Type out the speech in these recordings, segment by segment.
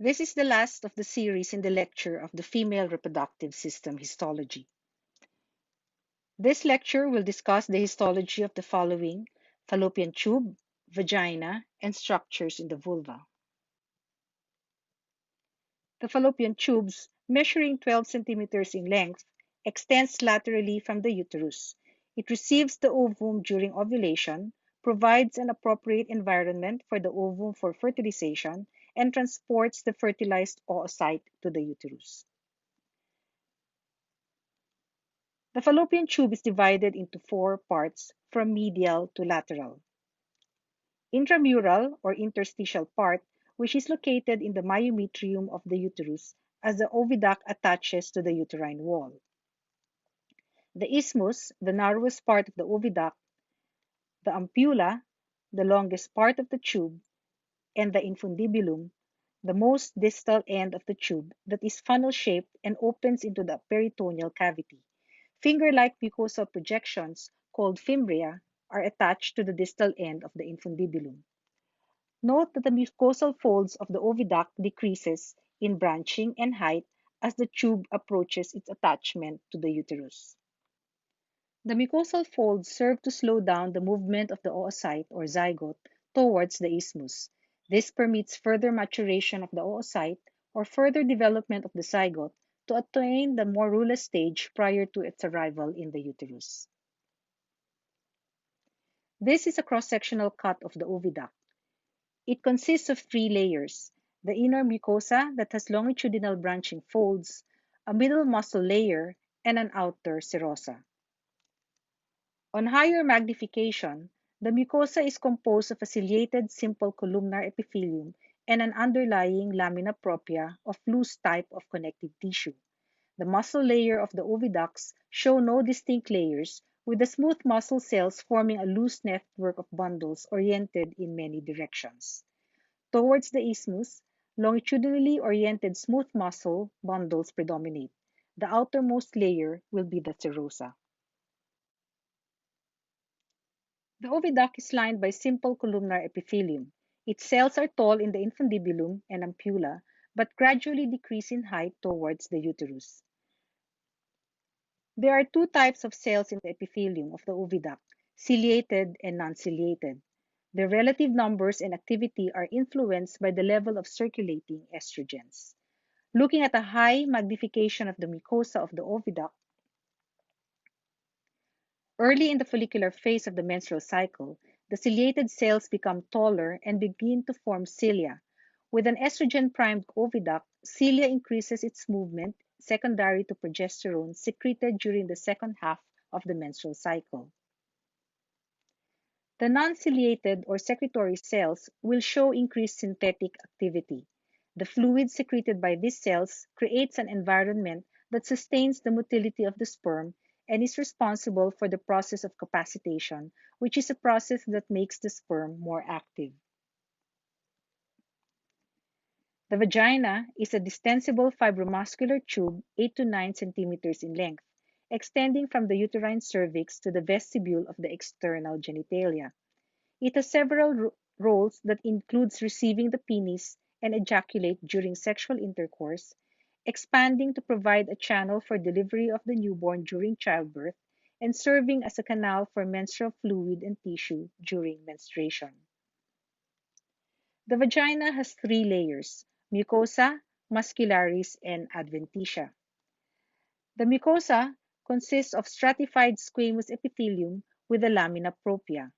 This is the last of the series in the lecture of the female reproductive system histology. This lecture will discuss the histology of the following: fallopian tube, vagina, and structures in the vulva. The fallopian tubes, measuring 12 centimeters in length, extends laterally from the uterus. It receives the ovum during ovulation, provides an appropriate environment for the ovum for fertilization, and transports the fertilized oocyte to the uterus. The fallopian tube is divided into four parts from medial to lateral. Intramural or interstitial part, which is located in the myometrium of the uterus as the oviduct attaches to the uterine wall. The isthmus, the narrowest part of the oviduct, the ampulla, the longest part of the tube, and the infundibulum, the most distal end of the tube that is funnel-shaped and opens into the peritoneal cavity. Finger-like mucosal projections, called fimbria, are attached to the distal end of the infundibulum. Note that the mucosal folds of the oviduct decreases in branching and height as the tube approaches its attachment to the uterus. The mucosal folds serve to slow down the movement of the oocyte or zygote towards the isthmus. This permits further maturation of the oocyte or further development of the zygote to attain the morula stage prior to its arrival in the uterus. This is a cross-sectional cut of the oviduct. It consists of three layers: the inner mucosa that has longitudinal branching folds, a middle muscle layer, and an outer serosa. On higher magnification, the mucosa is composed of a ciliated simple columnar epithelium and an underlying lamina propria of loose type of connective tissue. The muscle layer of the oviducts show no distinct layers, with the smooth muscle cells forming a loose network of bundles oriented in many directions. Towards the isthmus, longitudinally oriented smooth muscle bundles predominate. The outermost layer will be the serosa. The oviduct is lined by simple columnar epithelium. Its cells are tall in the infundibulum and ampulla, but gradually decrease in height towards the uterus. There are two types of cells in the epithelium of the oviduct: ciliated and non-ciliated. Their relative numbers and activity are influenced by the level of circulating estrogens. Looking at a high magnification of the mucosa of the oviduct, early in the follicular phase of the menstrual cycle, the ciliated cells become taller and begin to form cilia. With an estrogen-primed oviduct, cilia increases its movement secondary to progesterone secreted during the second half of the menstrual cycle. The non-ciliated or secretory cells will show increased synthetic activity. The fluid secreted by these cells creates an environment that sustains the motility of the sperm and is responsible for the process of capacitation, which is a process that makes the sperm more active. The vagina is a distensible fibromuscular tube 8 to 9 centimeters in length, extending from the uterine cervix to the vestibule of the external genitalia. It has several roles that includes receiving the penis and ejaculate during sexual intercourse, expanding to provide a channel for delivery of the newborn during childbirth, and serving as a canal for menstrual fluid and tissue during menstruation. The vagina has three layers: mucosa, muscularis, and adventitia. The mucosa consists of stratified squamous epithelium with a lamina propria.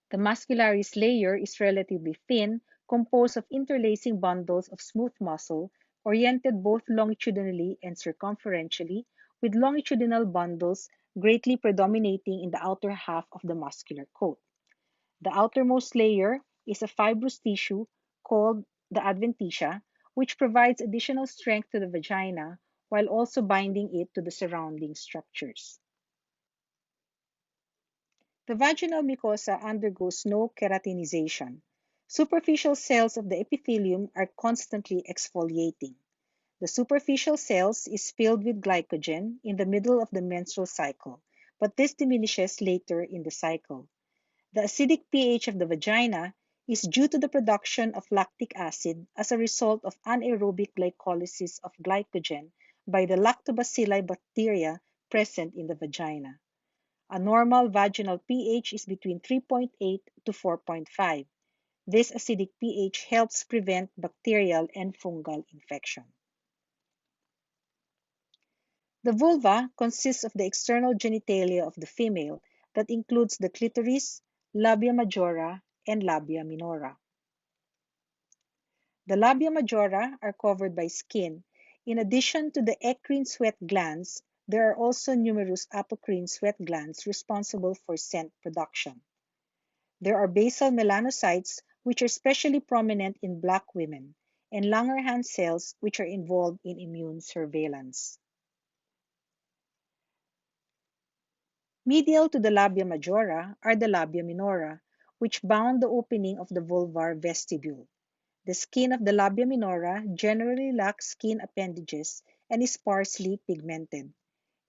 The muscularis layer is relatively thin, composed of interlacing bundles of smooth muscle, oriented both longitudinally and circumferentially, with longitudinal bundles greatly predominating in the outer half of the muscular coat. The outermost layer is a fibrous tissue called the adventitia, which provides additional strength to the vagina while also binding it to the surrounding structures. The vaginal mucosa undergoes no keratinization. Superficial cells of the epithelium are constantly exfoliating. The superficial cells is filled with glycogen in the middle of the menstrual cycle, but this diminishes later in the cycle. The acidic pH of the vagina is due to the production of lactic acid as a result of anaerobic glycolysis of glycogen by the lactobacilli bacteria present in the vagina. A normal vaginal pH is between 3.8 to 4.5. This acidic pH helps prevent bacterial and fungal infection. The vulva consists of the external genitalia of the female that includes the clitoris, labia majora, and labia minora. The labia majora are covered by skin. In addition to the eccrine sweat glands, there are also numerous apocrine sweat glands responsible for scent production. There are basal melanocytes, which are especially prominent in Black women, and Langerhans cells, which are involved in immune surveillance. Medial to the labia majora are the labia minora, which bound the opening of the vulvar vestibule. The skin of the labia minora generally lacks skin appendages and is sparsely pigmented.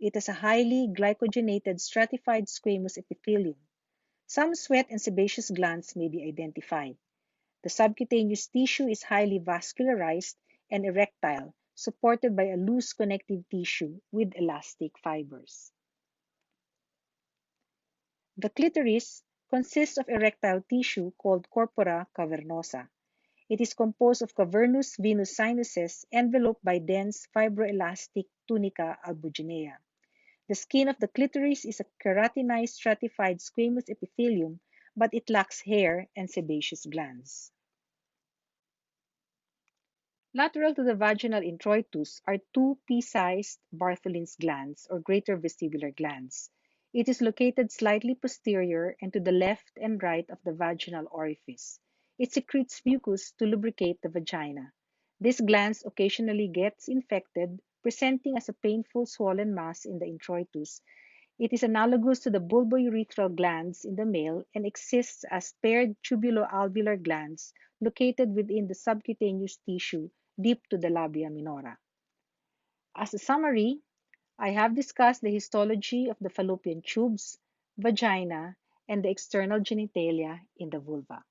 It has a highly glycogenated stratified squamous epithelium. Some sweat and sebaceous glands may be identified. The subcutaneous tissue is highly vascularized and erectile, supported by a loose connective tissue with elastic fibers. The clitoris consists of erectile tissue called corpora cavernosa. It is composed of cavernous venous sinuses enveloped by dense fibroelastic tunica albuginea. The skin of the clitoris is a keratinized stratified squamous epithelium, but it lacks hair and sebaceous glands. Lateral to the vaginal introitus are two pea-sized Bartholin's glands or greater vestibular glands. It is located slightly posterior and to the left and right of the vaginal orifice. It secretes mucus to lubricate the vagina. This gland occasionally gets infected, presenting as a painful swollen mass in the introitus. It is analogous to the bulbourethral glands in the male and exists as paired tubuloalveolar glands located within the subcutaneous tissue deep to the labia minora. As a summary, I have discussed the histology of the fallopian tubes, vagina, and the external genitalia in the vulva.